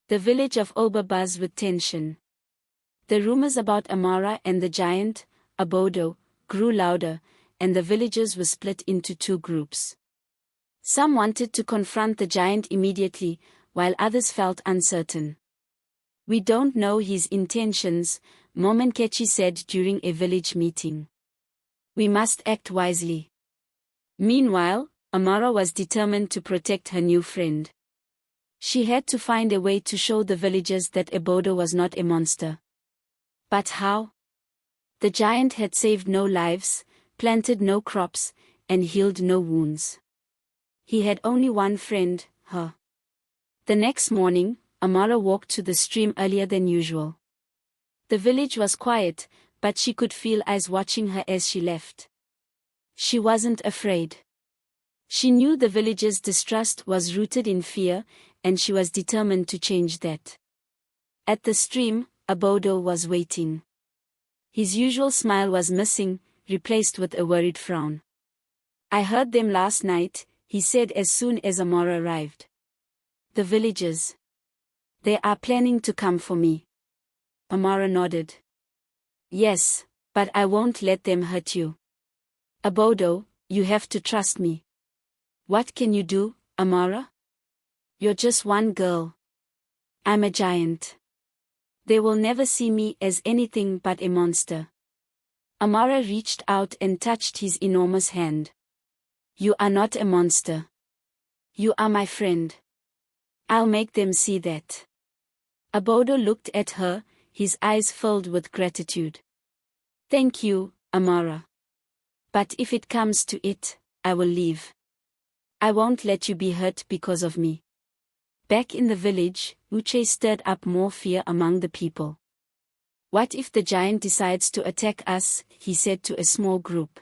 The village of Obodo buzzed with tension. The rumors about Amara and the giant, Obodo, grew louder, and the villagers were split into two groups. Some wanted to confront the giant immediately, while others felt uncertain. "We don't know his intentions," Nkechi said during a village meeting. "We must act wisely." Meanwhile, Amara was determined to protect her new friend. She had to find a way to show the villagers that Obodo was not a monster. But how? The giant had saved no lives, planted no crops, and healed no wounds. He had only one friend, her. The next morning, Amara walked to the stream earlier than usual. The village was quiet, but she could feel eyes watching her as she left. She wasn't afraid. She knew the villagers' distrust was rooted in fear, and she was determined to change that. At the stream, Obodo was waiting. His usual smile was missing, replaced with a worried frown. "I heard them last night," he said as soon as Amara arrived. "The villagers. They are planning to come for me." Amara nodded. "Yes, but I won't let them hurt you. Obodo, you have to trust me." "What can you do, Amara? You're just one girl. I'm a giant. They will never see me as anything but a monster." Amara reached out and touched his enormous hand. "You are not a monster. You are my friend. I'll make them see that." Obodo looked at her, his eyes filled with gratitude. "Thank you, Amara. But if it comes to it, I will leave. I won't let you be hurt because of me." Back in the village, Uche stirred up more fear among the people. "What if the giant decides to attack us?" he said to a small group.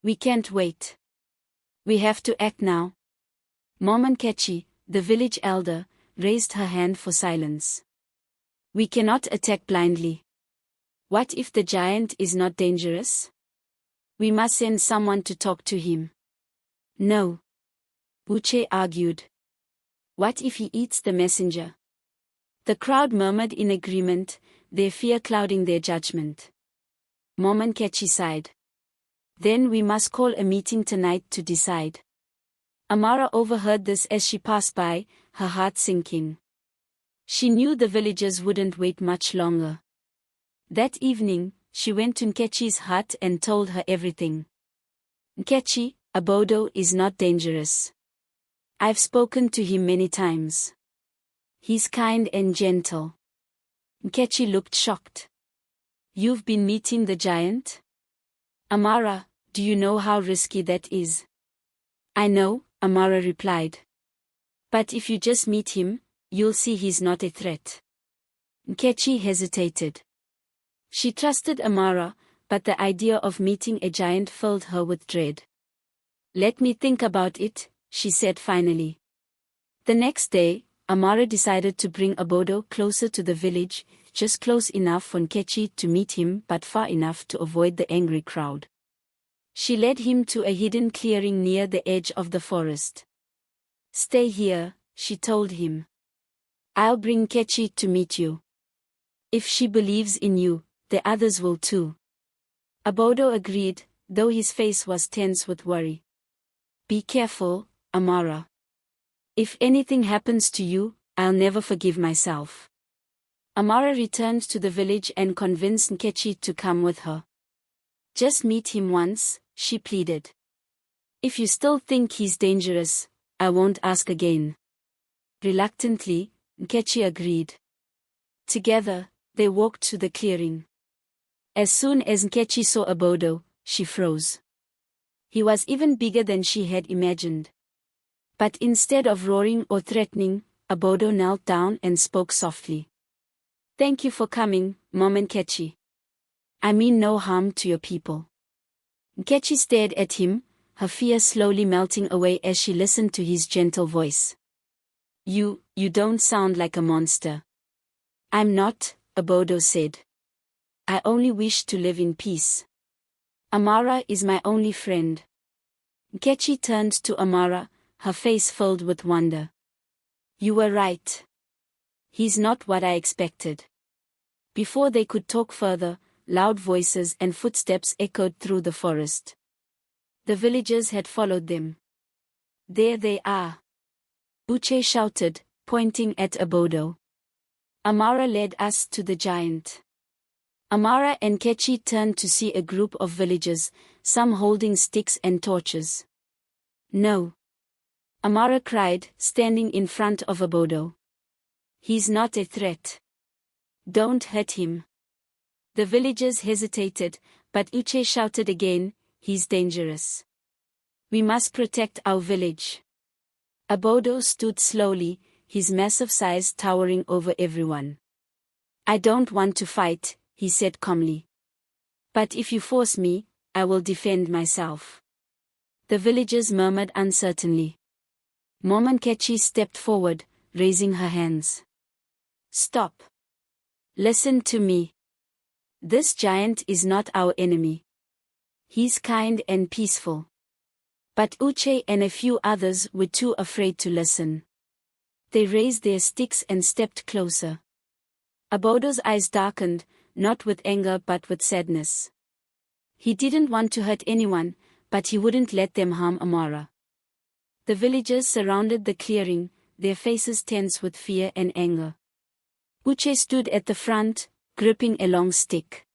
"We can't wait. We have to act now." Nkechi, the village elder, raised her hand for silence. "We cannot attack blindly. What if the giant is not dangerous? We must send someone to talk to him." "No," Uche argued. "What if he eats the messenger?" The crowd murmured in agreement, their fear clouding their judgment. Nkechi sighed. "Then we must call a meeting tonight to decide." Amara overheard this as she passed by, her heart sinking. She knew the villagers wouldn't wait much longer. That evening, she went to Nkechi's hut and told her everything. "Nkechi, Obodo is not dangerous. I've spoken to him many times. He's kind and gentle." Nkechi looked shocked. "You've been meeting the giant? Amara, do you know how risky that is?" "I know," Amara replied. "But if you just meet him, you'll see he's not a threat." Nkechi hesitated. She trusted Amara, but the idea of meeting a giant filled her with dread. "Let me think about it," she said finally. The next day, Amara decided to bring Obodo closer to the village, just close enough for Nkechi to meet him but far enough to avoid the angry crowd. She led him to a hidden clearing near the edge of the forest. "Stay here," she told him. "I'll bring Nkechi to meet you. If she believes in you, the others will too." Obodo agreed, though his face was tense with worry. "Be careful, Amara. If anything happens to you, I'll never forgive myself." Amara returned to the village and convinced Nkechi to come with her. "Just meet him once," she pleaded. "If you still think he's dangerous, I won't ask again." Reluctantly, Nkechi agreed. Together, they walked to the clearing. As soon as Nkechi saw Obodo, she froze. He was even bigger than she had imagined. But instead of roaring or threatening, Obodo knelt down and spoke softly. "Thank you for coming, Nkechi. I mean no harm to your people." Nkechi stared at him, her fear slowly melting away as she listened to his gentle voice. You don't sound like a monster." "I'm not," Obodo said. "I only wish to live in peace. Amara is my only friend." Nkechi turned to Amara, her face filled with wonder. "You were right. He's not what I expected. Before they could talk further, loud voices and footsteps echoed through the forest. The villagers had followed them. There they are, Uche shouted, pointing at Obodo. Amara led us to the giant. Amara and Kechi turned to see a group of villagers, some holding sticks and torches. No, Amara cried, standing in front of Obodo. He's not a threat. Don't hurt him. The villagers hesitated, but Uche shouted again, he's dangerous. We must protect our village. Obodo stood slowly, his massive size towering over everyone. I don't want to fight, he said calmly. But if you force me, I will defend myself. The villagers murmured uncertainly. Mom Kechi stepped forward, raising her hands. Stop. Listen to me. This giant is not our enemy. He's kind and peaceful. But Uche and a few others were too afraid to listen. They raised their sticks and stepped closer. Obodo's eyes darkened, not with anger but with sadness. He didn't want to hurt anyone, but he wouldn't let them harm Amara. The villagers surrounded the clearing, their faces tense with fear and anger. Uche stood at the front, gripping a long stick.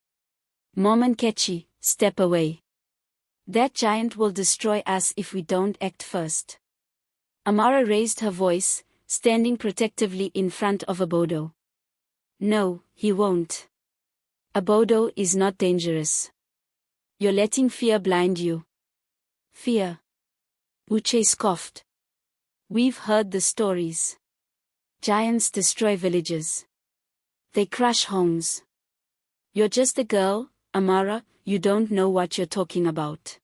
Mom and Kechi, step away. That giant will destroy us if we don't act first. Amara raised her voice, standing protectively in front of Obodo. No, he won't. Obodo is not dangerous. You're letting fear blind you. Fear? Uche scoffed. We've heard the stories. Giants destroy villages. They crush homes. You're just a girl, Amara, you don't know what you're talking about.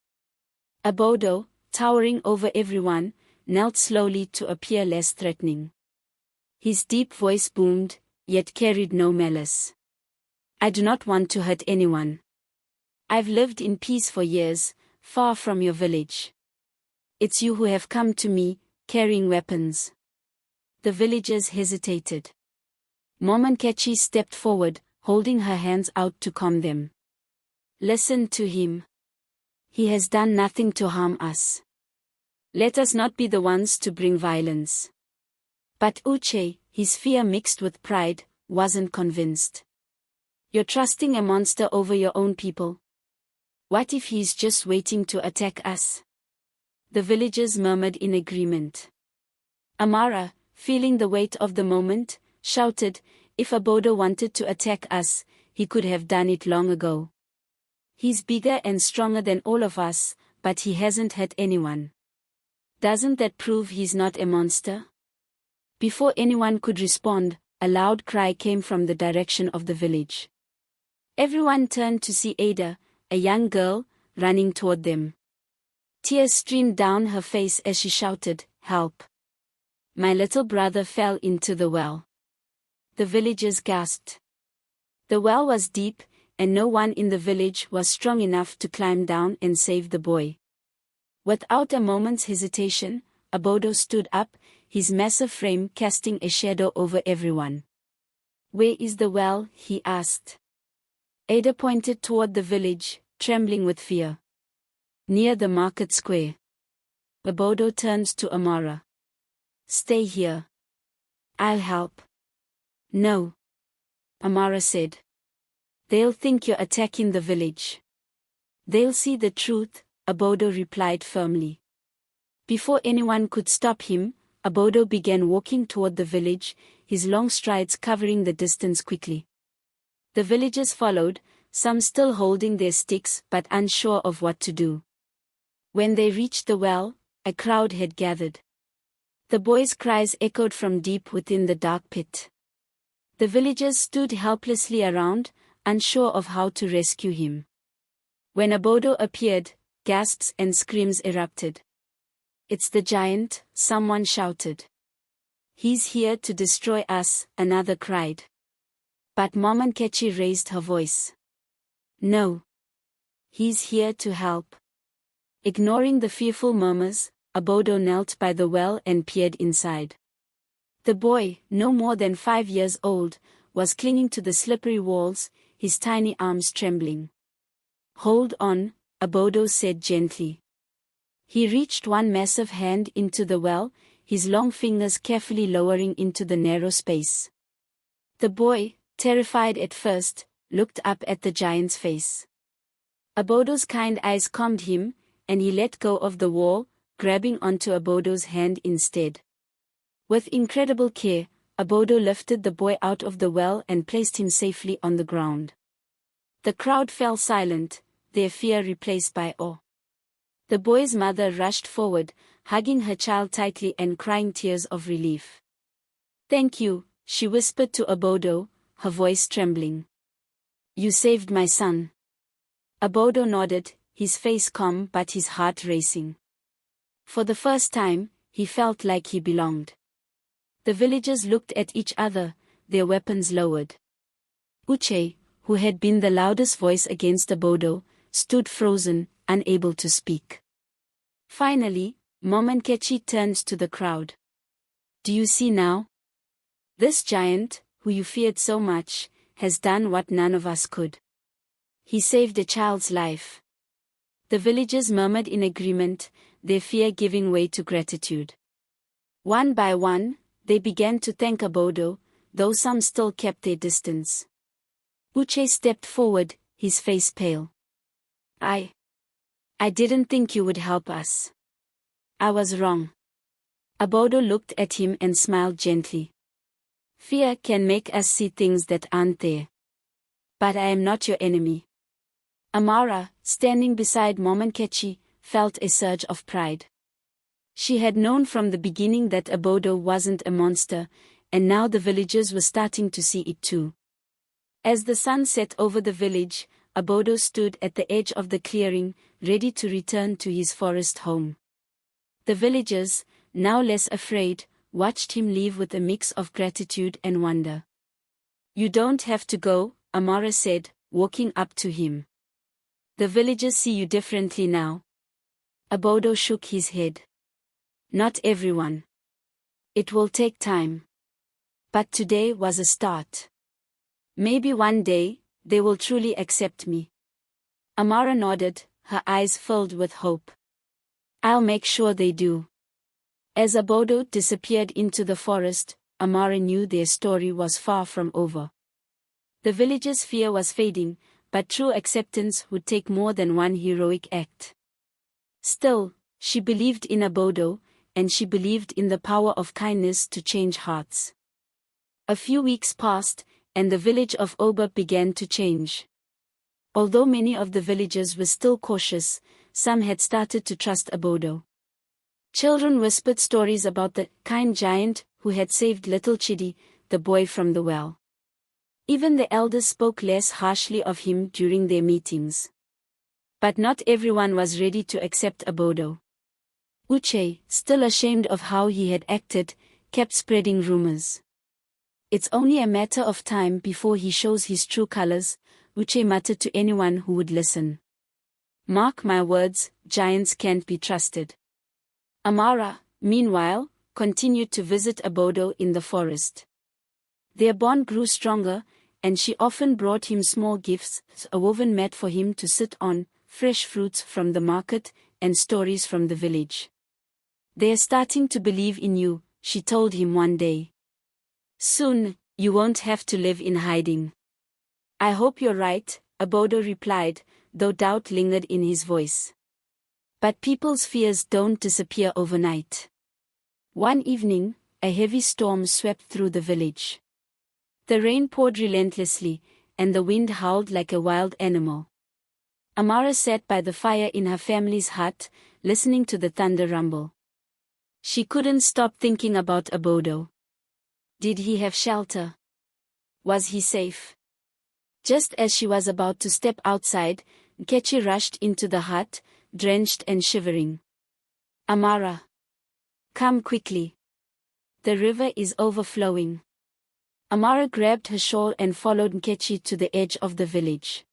Obodo, towering over everyone, knelt slowly to appear less threatening. His deep voice boomed, yet carried no malice. I do not want to hurt anyone. I've lived in peace for years, far from your village. It's you who have come to me, carrying weapons. The villagers hesitated. Mom Kechi stepped forward, holding her hands out to calm them. Listen to him. He has done nothing to harm us. Let us not be the ones to bring violence. But Uche, his fear mixed with pride, wasn't convinced. You're trusting a monster over your own people. What if he's just waiting to attack us? The villagers murmured in agreement. Amara, feeling the weight of the moment, shouted, if Obodo wanted to attack us, he could have done it long ago. He's bigger and stronger than all of us, but he hasn't hurt anyone. Doesn't that prove he's not a monster? Before anyone could respond, a loud cry came from the direction of the village. Everyone turned to see Ada, a young girl, running toward them. Tears streamed down her face as she shouted, help! My little brother fell into the well. The villagers gasped. The well was deep, and no one in the village was strong enough to climb down and save the boy. Without a moment's hesitation, Obodo stood up, his massive frame casting a shadow over everyone. Where is the well? He asked. Ada pointed toward the village, trembling with fear. Near the market square. Obodo turned to Amara. Stay here. I'll help. No. Amara said. They'll think you're attacking the village. They'll see the truth, Obodo replied firmly. Before anyone could stop him, Obodo began walking toward the village, his long strides covering the distance quickly. The villagers followed, some still holding their sticks but unsure of what to do. When they reached the well, a crowd had gathered. The boy's cries echoed from deep within the dark pit. The villagers stood helplessly around, unsure of how to rescue him. When Obodo appeared, gasps and screams erupted. It's the giant, someone shouted. He's here to destroy us, another cried. But Mom Kechi raised her voice. No. He's here to help. Ignoring the fearful murmurs, Obodo knelt by the well and peered inside. The boy, no more than 5 years old, was clinging to the slippery walls, his tiny arms trembling. "Hold on," Obodo said gently. He reached one massive hand into the well, his long fingers carefully lowering into the narrow space. The boy, terrified at first, looked up at the giant's face. Obodo's kind eyes calmed him, and he let go of the wall, grabbing onto Obodo's hand instead. With incredible care, Obodo lifted the boy out of the well and placed him safely on the ground. The crowd fell silent, their fear replaced by awe. The boy's mother rushed forward, hugging her child tightly and crying tears of relief. "Thank you," she whispered to Obodo, her voice trembling. "You saved my son." Obodo nodded, his face calm but his heart racing. For the first time, he felt like he belonged. The villagers looked at each other, their weapons lowered. Uche, who had been the loudest voice against Obodo, stood frozen, unable to speak. Finally, Nkechi turned to the crowd. "Do you see now? This giant, who you feared so much, has done what none of us could. He saved a child's life." The villagers murmured in agreement, their fear giving way to gratitude. One by one, they began to thank Obodo, though some still kept their distance. Uche stepped forward, his face pale. I didn't think you would help us. I was wrong." Obodo looked at him and smiled gently. "Fear can make us see things that aren't there. But I am not your enemy." Amara, standing beside Nkechi, felt a surge of pride. She had known from the beginning that Obodo wasn't a monster, and now the villagers were starting to see it too. As the sun set over the village, Obodo stood at the edge of the clearing, ready to return to his forest home. The villagers, now less afraid, watched him leave with a mix of gratitude and wonder. "You don't have to go," Amara said, walking up to him. "The villagers see you differently now." Obodo shook his head. "Not everyone. It will take time. But today was a start. Maybe one day, they will truly accept me." Amara nodded, her eyes filled with hope. "I'll make sure they do." As Obodo disappeared into the forest, Amara knew their story was far from over. The villagers' fear was fading, but true acceptance would take more than one heroic act. Still, she believed in Obodo, and she believed in the power of kindness to change hearts. A few weeks passed, and the village of Obodo began to change. Although many of the villagers were still cautious, some had started to trust Obodo. Children whispered stories about the kind giant who had saved little Chidi, the boy from the well. Even the elders spoke less harshly of him during their meetings. But not everyone was ready to accept Obodo. Uche, still ashamed of how he had acted, kept spreading rumors. "It's only a matter of time before he shows his true colors," Uche muttered to anyone who would listen. "Mark my words, giants can't be trusted." Amara, meanwhile, continued to visit Obodo in the forest. Their bond grew stronger, and she often brought him small gifts, a woven mat for him to sit on, fresh fruits from the market, and stories from the village. "They're starting to believe in you," she told him one day. "Soon, you won't have to live in hiding." "I hope you're right," Obodo replied, though doubt lingered in his voice. But people's fears don't disappear overnight. One evening, a heavy storm swept through the village. The rain poured relentlessly, and the wind howled like a wild animal. Amara sat by the fire in her family's hut, listening to the thunder rumble. She couldn't stop thinking about Obodo. Did he have shelter? Was he safe? Just as she was about to step outside, Nkechi rushed into the hut, drenched and shivering. "Amara! Come quickly. The river is overflowing." Amara grabbed her shawl and followed Nkechi to the edge of the village.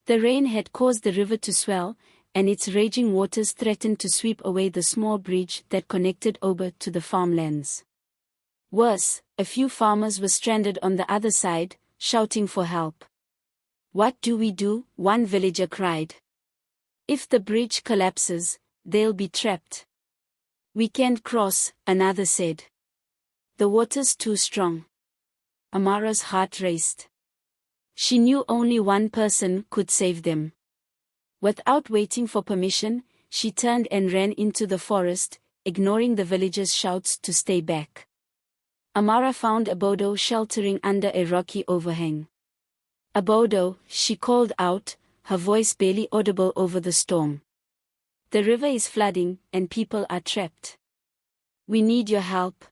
The rain had caused the river to swell, and its raging waters threatened to sweep away the small bridge that connected Obodo to the farmlands. Worse, a few farmers were stranded on the other side, shouting for help. "What do we do?" one villager cried. "If the bridge collapses, they'll be trapped." "We can't cross," another said. "The water's too strong." Amara's heart raced. She knew only one person could save them. Without waiting for permission, she turned and ran into the forest, ignoring the villagers' shouts to stay back. Amara found Obodo sheltering under a rocky overhang. "Obodo," she called out, her voice barely audible over the storm. "The river is flooding, and people are trapped. We need your help."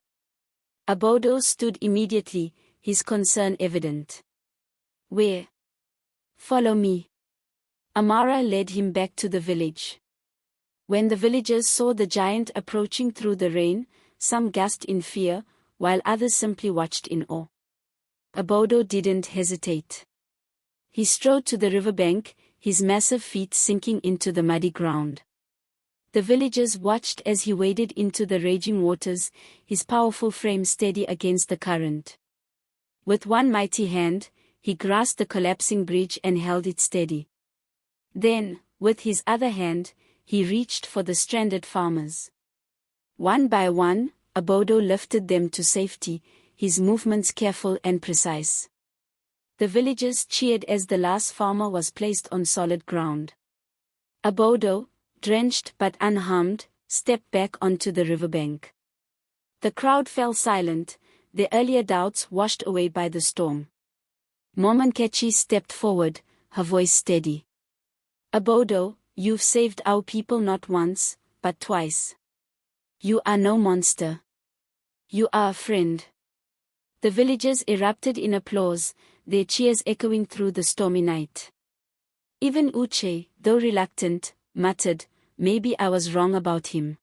Obodo stood immediately, his concern evident. "Where?" "Follow me." Amara led him back to the village. When the villagers saw the giant approaching through the rain, some gasped in fear, while others simply watched in awe. Obodo didn't hesitate. He strode to the riverbank, his massive feet sinking into the muddy ground. The villagers watched as he waded into the raging waters, his powerful frame steady against the current. With one mighty hand, he grasped the collapsing bridge and held it steady. Then, with his other hand, he reached for the stranded farmers. One by one, Obodo lifted them to safety, his movements careful and precise. The villagers cheered as the last farmer was placed on solid ground. Obodo, drenched but unharmed, stepped back onto the riverbank. The crowd fell silent, their earlier doubts washed away by the storm. Nkechi stepped forward, her voice steady. "Obodo, you've saved our people not once, but twice. You are no monster. You are a friend." The villagers erupted in applause, their cheers echoing through the stormy night. Even Uche, though reluctant, muttered, "Maybe I was wrong about him."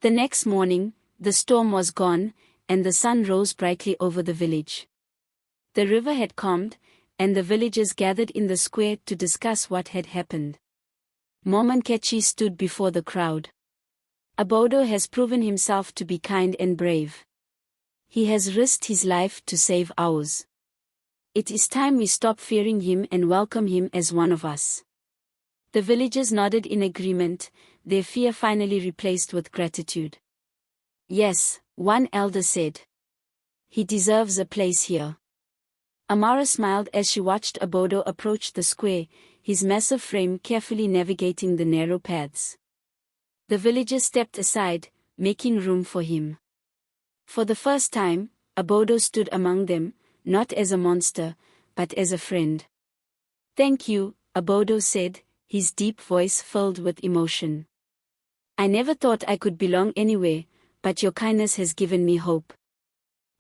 The next morning, the storm was gone, and the sun rose brightly over the village. The river had calmed, and the villagers gathered in the square to discuss what had happened. Nkechi stood before the crowd. "Obodo has proven himself to be kind and brave. He has risked his life to save ours. It is time we stop fearing him and welcome him as one of us." The villagers nodded in agreement, their fear finally replaced with gratitude. "Yes," one elder said. "He deserves a place here." Amara smiled as she watched Obodo approach the square, his massive frame carefully navigating the narrow paths. The villagers stepped aside, making room for him. For the first time, Obodo stood among them, not as a monster, but as a friend. "Thank you," Obodo said, his deep voice filled with emotion. "I never thought I could belong anywhere, but your kindness has given me hope."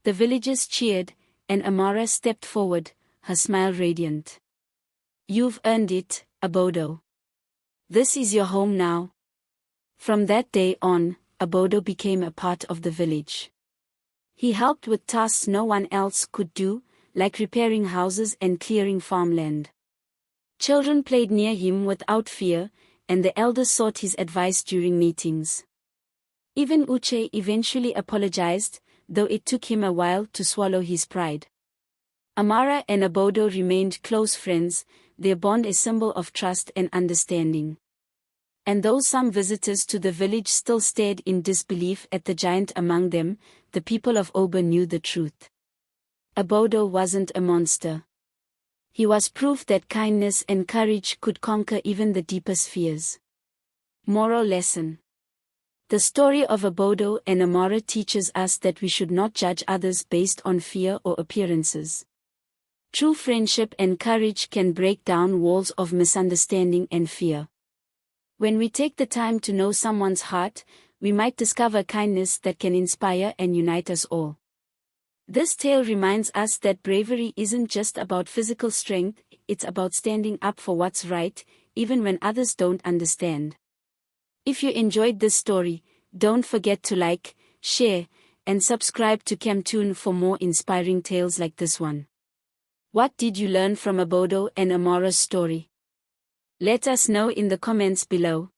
The villagers cheered, and Amara stepped forward, her smile radiant. "You've earned it, Obodo. This is your home now." From that day on, Obodo became a part of the village. He helped with tasks no one else could do, like repairing houses and clearing farmland. Children played near him without fear, and the elders sought his advice during meetings. Even Uche eventually apologized, though it took him a while to swallow his pride. Amara and Obodo remained close friends, their bond a symbol of trust and understanding. And though some visitors to the village still stared in disbelief at the giant among them, the people of Obodo knew the truth. Obodo wasn't a monster. He was proof that kindness and courage could conquer even the deepest fears. Moral lesson. The story of Obodo and Amara teaches us that we should not judge others based on fear or appearances. True friendship and courage can break down walls of misunderstanding and fear. When we take the time to know someone's heart, we might discover kindness that can inspire and unite us all. This tale reminds us that bravery isn't just about physical strength, it's about standing up for what's right, even when others don't understand. If you enjoyed this story, don't forget to like, share, and subscribe to Camtoon for more inspiring tales like this one. What did you learn from Obodo and Amara's story? Let us know in the comments below.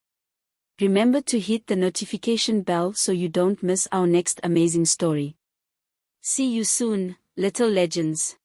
Remember to hit the notification bell so you don't miss our next amazing story. See you soon, little legends.